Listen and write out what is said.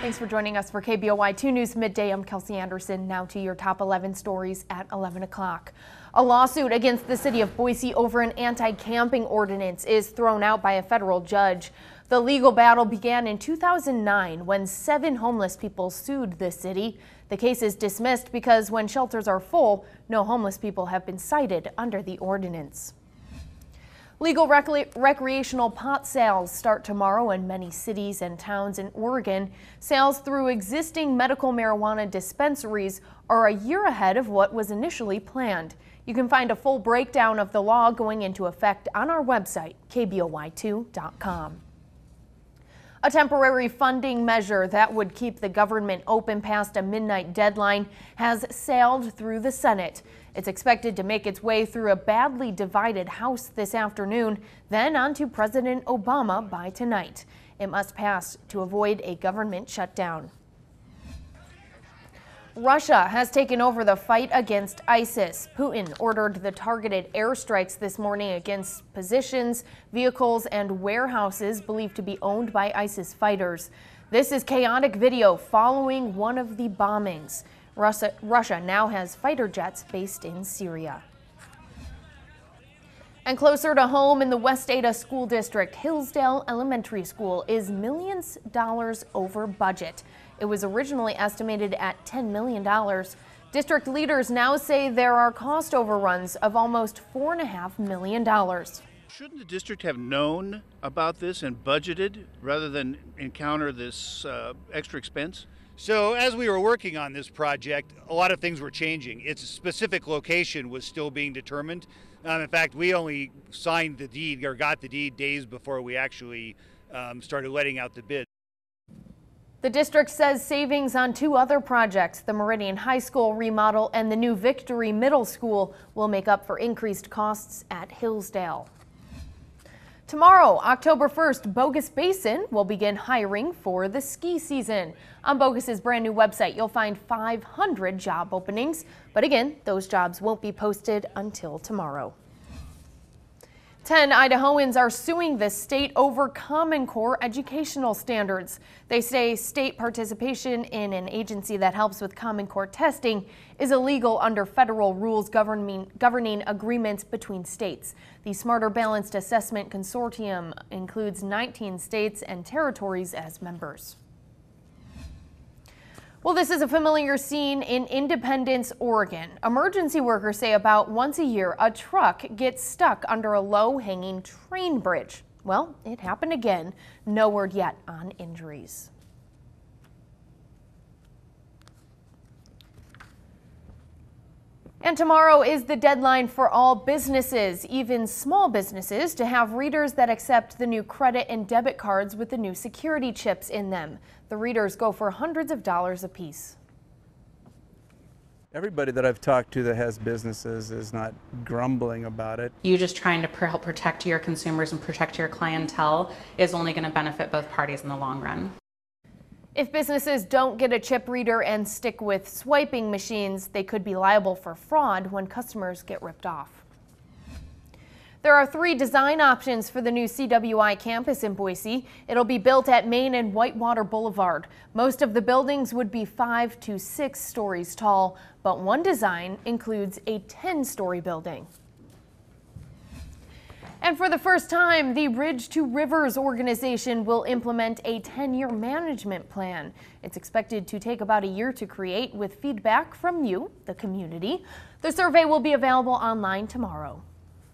Thanks for joining us for KBOI 2 News Midday. I'm Kelsey Anderson. Now to your top 11 stories at 11 o'clock. A lawsuit against the city of Boise over an anti-camping ordinance is thrown out by a federal judge. The legal battle began in 2009 when 7 homeless people sued the city. The case is dismissed because when shelters are full, no homeless people have been cited under the ordinance. Legal recreational pot sales start tomorrow in many cities and towns in Oregon. Sales through existing medical marijuana dispensaries are a year ahead of what was initially planned. You can find a full breakdown of the law going into effect on our website, KBOI2.com. A temporary funding measure that would keep the government open past a midnight deadline has sailed through the Senate. It's expected to make its way through a badly divided House this afternoon, then on to President Obama by tonight. It must pass to avoid a government shutdown. Russia has taken over the fight against ISIS. Putin ordered the targeted airstrikes this morning against positions, vehicles, and warehouses believed to be owned by ISIS fighters. This is chaotic video following one of the bombings. Russia now has fighter jets based in Syria. And closer to home in the West Ada School District, Hillsdale Elementary School is millions of dollars over budget. It was originally estimated at $10 million. District leaders now say there are cost overruns of almost $4.5 million. Shouldn't the district have known about this and budgeted rather than encounter this extra expense? So as we were working on this project, a lot of things were changing. Its specific location was still being determined. In fact, we only signed the deed or got the deed days before we actually started letting out the bid. The district says savings on 2 other projects, the Meridian High School remodel and the new Victory Middle School, will make up for increased costs at Hillsdale. Tomorrow, October 1st, Bogus Basin will begin hiring for the ski season. On Bogus's brand new website, you'll find 500 job openings, but again, those jobs won't be posted until tomorrow. 10 Idahoans are suing the state over Common Core educational standards. They say state participation in an agency that helps with Common Core testing is illegal under federal rules governing agreements between states. The Smarter Balanced Assessment Consortium includes 19 states and territories as members. Well, this is a familiar scene in Independence, Oregon. Emergency workers say about once a year, a truck gets stuck under a low-hanging train bridge. Well, it happened again. No word yet on injuries. And tomorrow is the deadline for all businesses, even small businesses, to have readers that accept the new credit and debit cards with the new security chips in them. The readers go for hundreds of dollars a piece. Everybody that I've talked to that has businesses is not grumbling about it. You just trying to help protect your consumers and protect your clientele is only going to benefit both parties in the long run. If businesses don't get a chip reader and stick with swiping machines, they could be liable for fraud when customers get ripped off. There are 3 design options for the new CWI campus in Boise. It'll be built at Main and Whitewater Boulevard. Most of the buildings would be 5 to 6 stories tall, but one design includes a 10-story building. And for the first time, the Ridge to Rivers organization will implement a 10-year management plan. It's expected to take about a year to create with feedback from you, the community. The survey will be available online tomorrow.